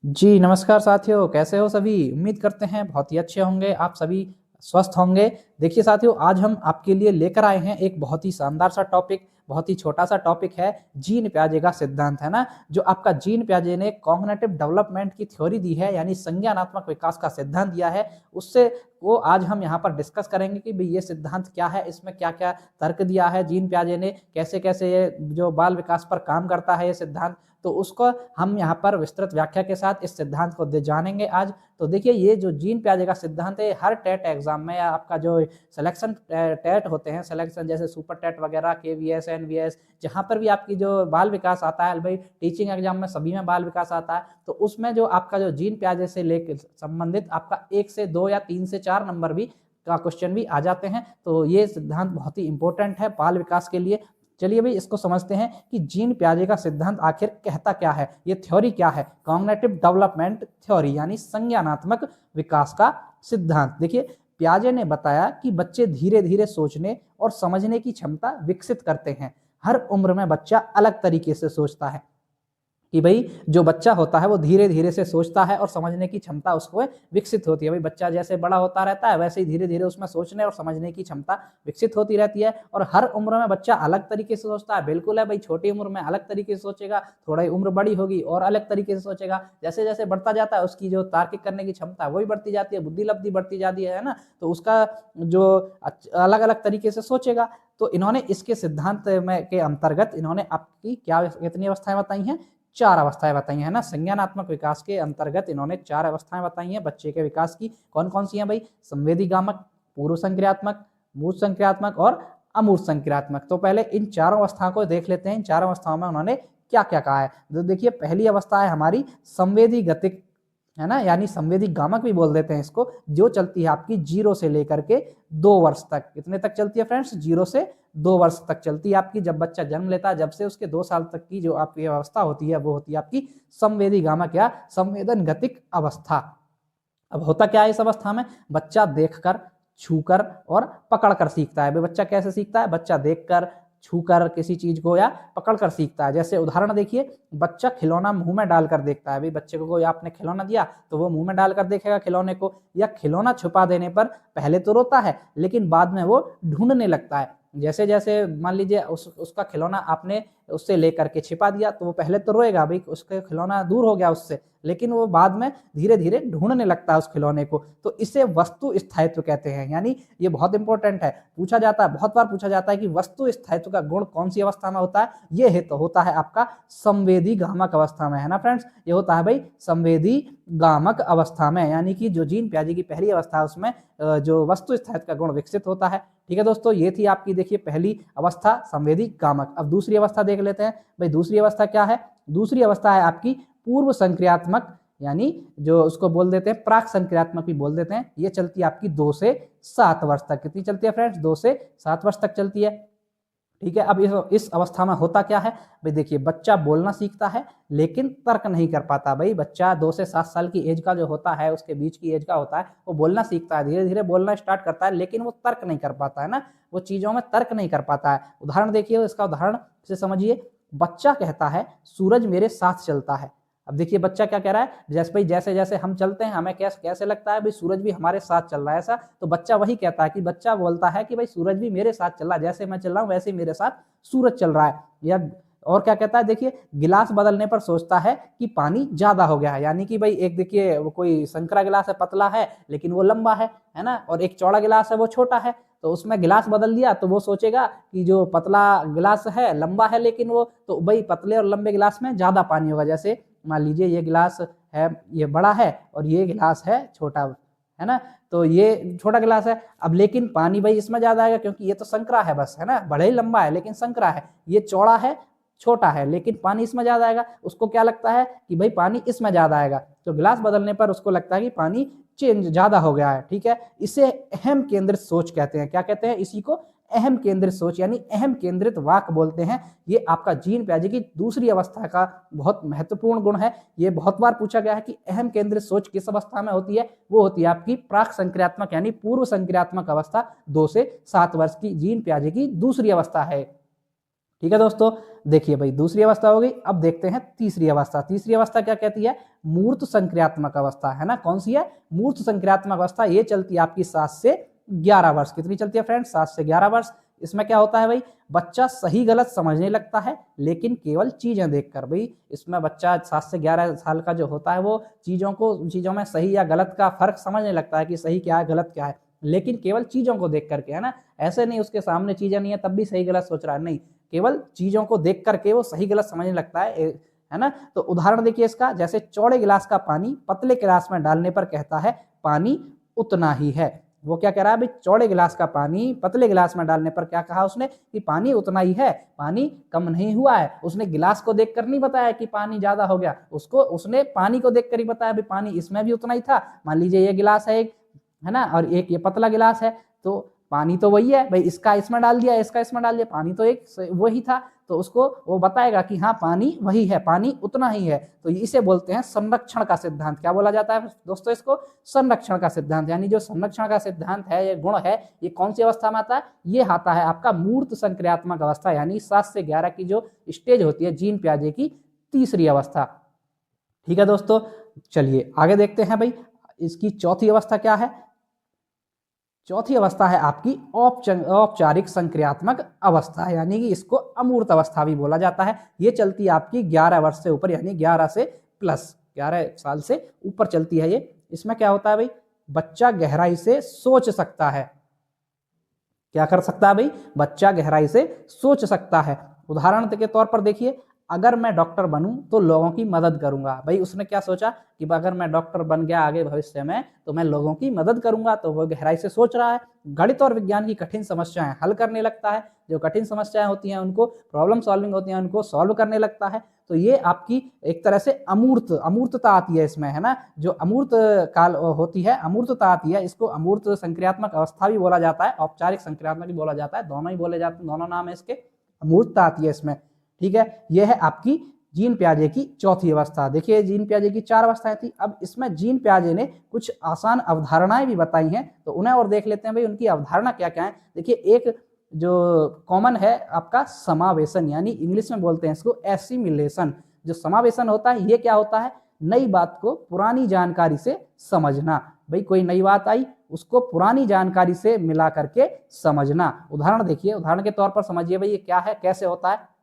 जी, नमस्कार साथियों, कैसे हो सभी? उम्मीद करते हैं बहुत ही अच्छे होंगे, आप सभी स्वस्थ होंगे। देखिए साथियों, आज हम आपके लिए लेकर आए हैं एक बहुत ही शानदार सा टॉपिक, बहुत ही छोटा-सा टॉपिक है, जीन पियाजे का सिद्धांत, है ना? जो आपका जीन पियाजे ने कॉग्निटिव डेवलपमेंट की थ्योरी दी है, यानी संज्ञानात्मक विकास का सिद्धांत दिया है, उससे वो आज हम यहाँ पर डिस्कस करेंगे कि भई ये सिद्धांत क्या है, इसमें क्या-क्या तर्क दिया है जीन पियाजे ने, कैसे-कैसे ये जो बाल विकास पर काम करता है ये सिद्धांत, तो उसको हम यहाँ पर विस्तृत व्याख्या के साथ इस सिद्धांत को जानेंगे आज। तो देखिए ये जो जीन पियाजे का सिद्धांत है, हर टेट एग्जाम में या आपका जो सिलेक्शन टेट होते हैं, सिलेक्शन जैसे सुपर टेट वगैरह, केवीएस, एनवीएस, जहाँ पर भी आपकी जो बाल विकास आता है, भाई टीचिंग एग्जाम में सभी में बाल विकास आता है, तो उसमें जो आपका जो जीन पियाजे से लेकर संबंधित आपका 1 से 2 या 3 से 4 नंबर भी का क्वेश्चन भी आ जाते हैं। तो ये सिद्धांत बहुत ही इंपॉर्टेंट है बाल विकास के लिए। चलिए भाई इसको समझते हैं कि जीन पियाजे का सिद्धांत आखिर कहता क्या है, ये थ्योरी क्या है। कॉग्निटिव डेवलपमेंट थ्योरी यानी संज्ञानात्मक विकास का सिद्धांत। देखिए पियाजे ने बताया कि बच्चे धीरे धीरे सोचने और समझने की क्षमता विकसित करते हैं। हर उम्र में बच्चा अलग तरीके से सोचता है कि भाई जो बच्चा होता है वो धीरे धीरे से सोचता है और समझने की क्षमता उसको विकसित होती है। भाई बच्चा जैसे बड़ा होता रहता है वैसे ही धीरे धीरे उसमें सोचने और समझने की क्षमता विकसित होती रहती है। और हर उम्र में बच्चा अलग तरीके से सोचता है, बिल्कुल है भाई, छोटी उम्र में अलग तरीके से सोचेगा, थोड़ा ही उम्र बड़ी होगी और अलग तरीके से सोचेगा। जैसे जैसे बढ़ता जाता है उसकी जो तार्किक करने की क्षमता है वो भी बढ़ती जाती है, बुद्धि लब्धि बढ़ती जाती है ना, तो उसका जो अलग अलग तरीके से सोचेगा। तो इन्होंने इसके सिद्धांत में के अंतर्गत इन्होंने आपकी क्या कितनी अवस्थाएं बताई हैं, 4 अवस्थाएं बताई हैं ना। संज्ञानात्मक विकास के अंतर्गत इन्होंने 4 अवस्थाएं बताई हैं बच्चे के विकास की। कौन कौन सी हैं भाई? संवेदी गामक, पूर्व संक्रियात्मक, मूर्त संक्रियात्मक और अमूर्त संक्रियात्मक। तो पहले इन चारों अवस्थाओं को देख लेते हैं। इन चारों अवस्थाओं में उन्होंने क्या क्या कहा है। तो देखिए पहली अवस्था है हमारी संवेदी गतिक, है ना, यानी संवेदी गामक भी बोल देते हैं इसको, जो चलती है आपकी 0 से लेकर के 2 वर्ष तक। कितने तक चलती है फ्रेंड्स? 0 से 2 वर्ष तक चलती है आपकी। जब बच्चा जन्म लेता है जब से उसके 2 साल तक की जो आपकी अवस्था होती है वो होती है आपकी संवेदी गामक या संवेदन गतिक अवस्था। अब होता क्या है इस अवस्था में? बच्चा देखकर, छूकर और पकड़कर सीखता है। बच्चा कैसे सीखता है? बच्चा देखकर, छूकर किसी चीज को या पकड़कर सीखता है। जैसे उदाहरण देखिए, बच्चा खिलौना मुंह में डालकर देखता है। भाई बच्चे को कोई आपने खिलौना दिया तो वो मुंह में डालकर देखेगा खिलौने को, या खिलौना छुपा देने पर पहले तो रोता है लेकिन बाद में वो ढूंढने लगता है। जैसे जैसे मान लीजिए उसका खिलौना आपने उससे लेकर के छिपा दिया तो वो पहले तो रोएगा, भाई उसका खिलौना दूर हो गया उससे, लेकिन वो बाद में धीरे धीरे ढूंढने लगता है उस खिलौने को। तो इसे वस्तु स्थायित्व कहते हैं। यानी ये बहुत इंपॉर्टेंट है, पूछा जाता है, बहुत बार पूछा जाता है कि वस्तु स्थायित्व का गुण कौन सी अवस्था में होता है। ये है तो होता है आपका संवेदी गामक अवस्था में, है ना फ्रेंड्स। ये होता है भाई संवेदी गामक अवस्था में, यानी कि जो जीन पियाजे की पहली अवस्था है उसमें जो वस्तु स्थायित्व का गुण विकसित होता है। ठीक है दोस्तों, ये थी आपकी देखिए पहली अवस्था संवेदी गामक। अब दूसरी अवस्था देख लेते हैं। भाई दूसरी अवस्था क्या है? दूसरी अवस्था है आपकी पूर्व संक्रियात्मक, यानी जो उसको बोल देते हैं प्राक संक्रियात्मक भी बोल देते हैं। ये चलती है आपकी 2 से 7 वर्ष तक। कितनी चलती है फ्रेंड्स? 2 से 7 वर्ष तक चलती है। ठीक है, अब इस अवस्था में होता क्या है? भाई देखिए बच्चा बोलना सीखता है लेकिन तर्क नहीं कर पाता। भाई बच्चा 2 से 7 साल की एज का जो होता है, उसके बीच की एज का होता है, वो बोलना सीखता है, धीरे धीरे बोलना स्टार्ट करता है लेकिन वो तर्क नहीं कर पाता है ना, वो चीजों में तर्क नहीं कर पाता है। उदाहरण देखिए, इसका उदाहरण से समझिए। बच्चा कहता है सूरज मेरे साथ चलता है। अब देखिए बच्चा क्या कह रहा है, जैसे भाई जैसे जैसे हम चलते हैं हमें कैसे कैसे लगता है भाई सूरज भी हमारे साथ चल रहा है ऐसा। तो बच्चा वही कहता है कि बच्चा बोलता है कि भाई सूरज भी मेरे साथ चल रहा है, जैसे मैं चल रहा हूँ वैसे ही मेरे साथ सूरज चल रहा है। या और क्या कहता है, देखिए गिलास बदलने पर सोचता है कि पानी ज्यादा हो गया है। यानी कि भाई एक देखिए वो कोई संकरा गिलास है, पतला है लेकिन वो लंबा है ना, और एक चौड़ा गिलास है वो छोटा है। तो उसमें गिलास बदल दिया तो वो सोचेगा कि जो पतला गिलास है लंबा है, लेकिन वो तो भाई पतले और लंबे गिलास में ज्यादा पानी होगा। जैसे मान लीजिए ये गिलास है, ये बड़ा है और ये गिलास है छोटा, है ना, तो ये छोटा गिलास है। अब लेकिन पानी भाई इसमें ज्यादा आएगा क्योंकि ये तो संकरा है बस, है ना, बड़े ही लंबा है लेकिन संकरा है। ये चौड़ा है, छोटा है, लेकिन पानी इसमें ज्यादा आएगा। उसको क्या लगता है कि भाई पानी इसमें ज्यादा आएगा, तो गिलास बदलने पर उसको लगता है कि पानी चेंज ज्यादा हो गया है। ठीक है, इसे अहम केंद्रित सोच कहते हैं। क्या कहते हैं? इसी को अहम केंद्रित सोच यानी अहम केंद्रित वाक बोलते हैं। ये आपका जीन पियाजे की दूसरी अवस्था का बहुत महत्वपूर्ण गुण है। ये बहुत बार पूछा गया है कि अहम केंद्रित सोच किस अवस्था में होती है। वो होती है आपकी प्राक संक्रियात्मक यानी पूर्व संक्रियात्मक अवस्था, 2 से 7 वर्ष की जीन पियाजे की दूसरी अवस्था है। ठीक है दोस्तों, देखिए भाई दूसरी अवस्था हो गई। अब देखते हैं तीसरी अवस्था। तीसरी अवस्था क्या कहती है? मूर्त संक्रियात्मक अवस्था, है ना। कौन सी है? मूर्त संक्रियात्मक अवस्था। ये चलती है आपकी 7 से 11 वर्ष। कितनी चलती है फ्रेंड्स? 7 से 11 वर्ष। इसमें क्या होता है भाई? बच्चा सही गलत समझने लगता है, लेकिन केवल चीजें देखकर। भाई इसमें बच्चा 7 से 11 साल का जो होता है वो चीजों में सही या गलत का फर्क समझने लगता है कि सही क्या है गलत क्या है, लेकिन केवल चीजों को देख करके, है ना। ऐसे नहीं उसके सामने चीजें नहीं है तब भी सही गलत सोच रहा है, नहीं, केवल चीजों को देख करके वो सही गलत समझने लगता है ना। तो उदाहरण देखिए इसका, जैसे चौड़े गिलास का पानी पतले गिलास में डालने पर कहता है पानी उतना ही है। वो क्या कह रहा है भाई? चौड़े गिलास का पानी पतले गिलास में डालने पर क्या कहा उसने? कि पानी उतना ही है, पानी कम नहीं हुआ है। उसने गिलास को देखकर नहीं बताया कि पानी ज्यादा हो गया, उसने पानी को देखकर ही बताया भाई पानी इसमें भी उतना ही था। मान लीजिए ये गिलास है एक, है ना, और एक ये पतला गिलास है, तो पानी तो वही है भाई, इसका इसमें डाल दिया, इसका इसमें डाल दिया, पानी तो एक वही था। तो उसको वो बताएगा कि हाँ पानी वही है, पानी उतना ही है। तो इसे बोलते हैं संरक्षण का सिद्धांत। क्या बोला जाता है दोस्तों इसको? संरक्षण का सिद्धांत। यानी जो संरक्षण का सिद्धांत है, ये गुण है, ये कौन सी अवस्था में आता है? ये आता है आपका मूर्त संक्रियात्मक अवस्था, यानी 7 से 11 की जो स्टेज होती है जीन पियाजे की तीसरी अवस्था। ठीक है दोस्तों, चलिए आगे देखते हैं भाई इसकी चौथी अवस्था क्या है। चौथी अवस्था है आपकी औपचारिक संक्रियात्मक अवस्था, यानी कि इसको अमूर्त अवस्था भी बोला जाता है। ये चलती है आपकी 11 वर्ष से ऊपर, यानी 11 से प्लस, 11 साल से ऊपर चलती है ये। इसमें क्या होता है भाई? बच्चा गहराई से सोच सकता है। क्या कर सकता है भाई? बच्चा गहराई से सोच सकता है। उदाहरण के तौर पर देखिए, अगर मैं डॉक्टर बनूं तो लोगों की मदद करूंगा। भाई उसने क्या सोचा कि अगर मैं डॉक्टर बन गया आगे भविष्य में तो मैं लोगों की मदद करूंगा, तो वो गहराई से सोच रहा है। गणित और विज्ञान की कठिन समस्याएं हल करने लगता है। जो कठिन समस्याएं होती हैं उनको, प्रॉब्लम सॉल्विंग होती हैं उनको सॉल्व करने लगता है। तो ये आपकी एक तरह से अमूर्तता आती है इसमें, है ना। जो अमूर्त काल होती है, अमूर्तता आती है, इसको अमूर्त संक्रियात्मक अवस्था भी बोला जाता है, औपचारिक संक्रियात्मक भी बोला जाता है, दोनों ही बोले जाते हैं, दोनों नाम है इसके। अमूर्तता आती है इसमें, ठीक है। यह है आपकी जीन पियाजे की चौथी अवस्था। देखिए जीन पियाजे की 4 अवस्थाएं थी। अब इसमें जीन पियाजे ने कुछ आसान अवधारणाएं भी बताई हैं, तो उन्हें और देख लेते हैं भाई उनकी अवधारणा क्या क्या है। देखिए एक जो कॉमन है आपका समावेशन, यानी इंग्लिश में बोलते हैं इसको एसिमिलेशन। जो समावेशन होता है ये क्या होता है? नई बात को पुरानी जानकारी से समझना। भाई कोई नई बात आई उसको पुरानी जानकारी से मिला करके समझना। उदाहरण देखिए, उदाहरण के तौर पर समझिए भाई ये क्या है, कैसे होता है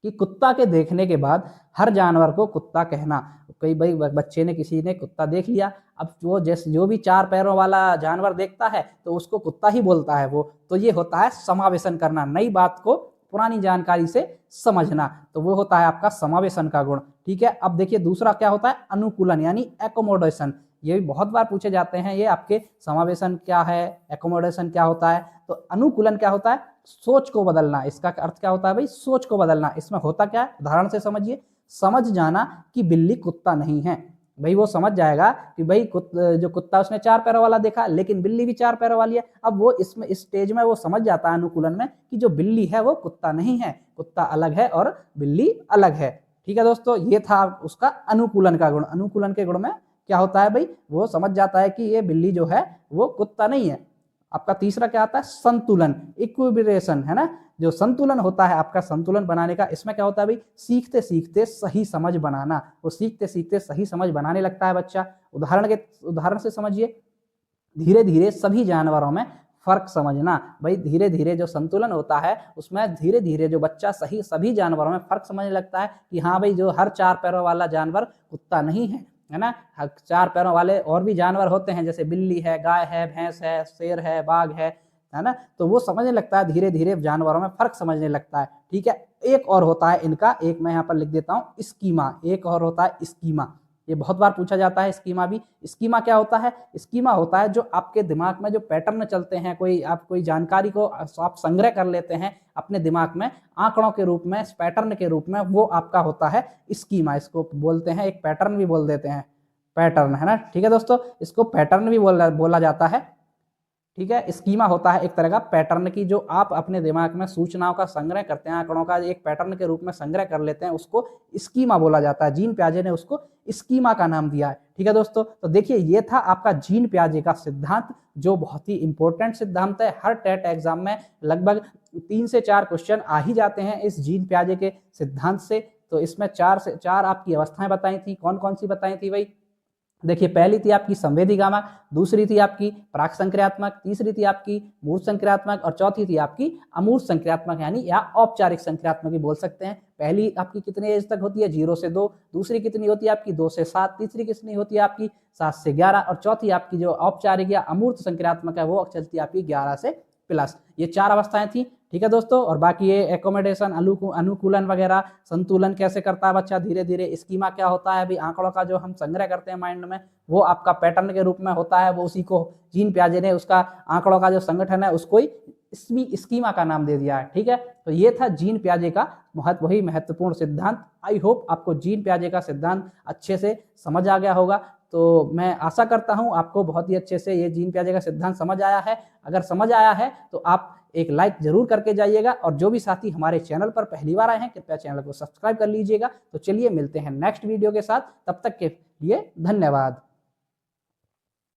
कि कुत्ता के देखने के बाद हर जानवर को कुत्ता कहना। कई भाई बच्चे ने, किसी ने कुत्ता देख लिया, अब वो जैसे जो भी 4 पैरों वाला जानवर देखता है तो उसको कुत्ता ही बोलता है वो। तो ये होता है समावेशन करना, नई बात को पुरानी जानकारी से समझना। तो वो होता है आपका समावेशन का गुण, ठीक है। अब देखिए दूसरा क्या होता है? अनुकूलन, यानी एकोमोडेशन। ये भी बहुत बार पूछे जाते हैं ये आपके, समावेशन क्या है, एकोमोडेशन क्या होता है। तो अनुकूलन क्या होता है? सोच को बदलना। इसका अर्थ क्या होता है भाई? सोच को बदलना। इसमें होता क्या है? उदाहरण से समझिए, समझ जाना कि बिल्ली कुत्ता नहीं है। भाई वो समझ जाएगा कि भाई जो कुत्ता उसने 4 पैरों वाला देखा, लेकिन बिल्ली भी 4 पैरों वाली है। अब वो इसमें इस स्टेज में वो समझ जाता है अनुकूलन में कि जो बिल्ली है वो कुत्ता नहीं है, कुत्ता अलग है और बिल्ली अलग है। ठीक है दोस्तों, ये था उसका अनुकूलन का गुण। अनुकूलन के गुण में क्या होता है भाई? वो समझ जाता है कि ये बिल्ली जो है वो कुत्ता नहीं है। आपका तीसरा क्या आता है? संतुलन, इक्विलिब्रेशन, है ना। जो संतुलन होता है आपका, संतुलन बनाने का, इसमें क्या होता है भाई? सीखते सीखते सही समझ बनाना। वो सीखते सीखते सही समझ बनाने लगता है बच्चा। उदाहरण से समझिए, धीरे धीरे सभी जानवरों में फर्क समझना। भाई धीरे धीरे जो संतुलन होता है उसमें धीरे धीरे जो बच्चा सभी जानवरों में फर्क समझने लगता है कि हाँ भाई जो हर 4 पैरों वाला जानवर कुत्ता नहीं है ना। 4 पैरों वाले और भी जानवर होते हैं, जैसे बिल्ली है, गाय है, भैंस है, शेर है, बाघ है ना। तो वो समझने लगता है, धीरे धीरे जानवरों में फर्क समझने लगता है, ठीक है। एक और होता है इनका, एक मैं यहाँ पर लिख देता हूँ, स्कीमा। एक और होता है स्कीमा, ये बहुत बार पूछा जाता है स्कीमा भी। स्कीमा क्या होता है? स्कीमा होता है जो आपके दिमाग में जो पैटर्न चलते हैं, कोई जानकारी को आप संग्रह कर लेते हैं अपने दिमाग में आंकड़ों के रूप में, पैटर्न के रूप में, वो आपका होता है स्कीमा। इसको बोलते हैं, एक पैटर्न भी बोल देते हैं, पैटर्न, है ना। ठीक है दोस्तों, इसको पैटर्न भी बोला जाता है, ठीक है। स्कीमा होता है एक तरह का पैटर्न की, जो आप अपने दिमाग में सूचनाओं का संग्रह करते हैं, आंकड़ों का एक पैटर्न के रूप में संग्रह कर लेते हैं, उसको स्कीमा बोला जाता है। जीन पियाजे ने उसको स्कीमा का नाम दिया है। ठीक है दोस्तों, तो देखिए ये था आपका जीन पियाजे का सिद्धांत, जो बहुत ही इंपॉर्टेंट सिद्धांत है। हर टेट एग्जाम में लगभग 3 से 4 क्वेश्चन आ ही जाते हैं इस जीन पियाजे के सिद्धांत से। तो इसमें 4 से 4 आपकी अवस्थाएं बताई थी। कौन कौन सी बताई थी भाई? देखिए पहली थी आपकी संवेदी गामा, दूसरी थी आपकी प्राक संक्रियात्मक, तीसरी थी आपकी मूर्त संक्रियात्मक और चौथी थी आपकी अमूर्त संक्रियात्मक, यानी या औपचारिक संक्रियात्मक भी बोल सकते हैं। पहली आपकी कितने एज तक होती है? 0 से 2, दूसरी कितनी होती है आपकी? 2 से 7, तीसरी कितनी होती है आपकी? 7 से 11 और चौथी आपकी जो औपचारिक या अमूर्त संक्रियात्मक है वो चलती है आपकी 11 से प्लस। ये 4 अवस्थाएं थी। ठीक है दोस्तों, और बाकी ये एकोमोडेशन, अनुकूलन वगैरह, संतुलन कैसे करता है बच्चा धीरे धीरे, स्कीमा क्या होता है, अभी आंकड़ों का जो हम संग्रह करते हैं माइंड में वो आपका पैटर्न के रूप में होता है, वो उसी को जीन पियाजे ने उसका आंकड़ों का जो संगठन है उसको ही स्कीमा का नाम दे दिया है। ठीक है, तो ये था जीन पियाजे का वही महत्वपूर्ण सिद्धांत। आई होप आपको जीन पियाजे का सिद्धांत अच्छे से समझ आ गया होगा। तो मैं आशा करता हूं आपको बहुत ही अच्छे से ये जीन पियाजे का सिद्धांत समझ आया है। अगर समझ आया है तो आप एक लाइक जरूर करके जाइएगा, और जो भी साथी हमारे चैनल पर पहली बार आए हैं कृपया चैनल को सब्सक्राइब कर लीजिएगा। तो चलिए मिलते हैं नेक्स्ट वीडियो के साथ, तब तक के लिए धन्यवाद।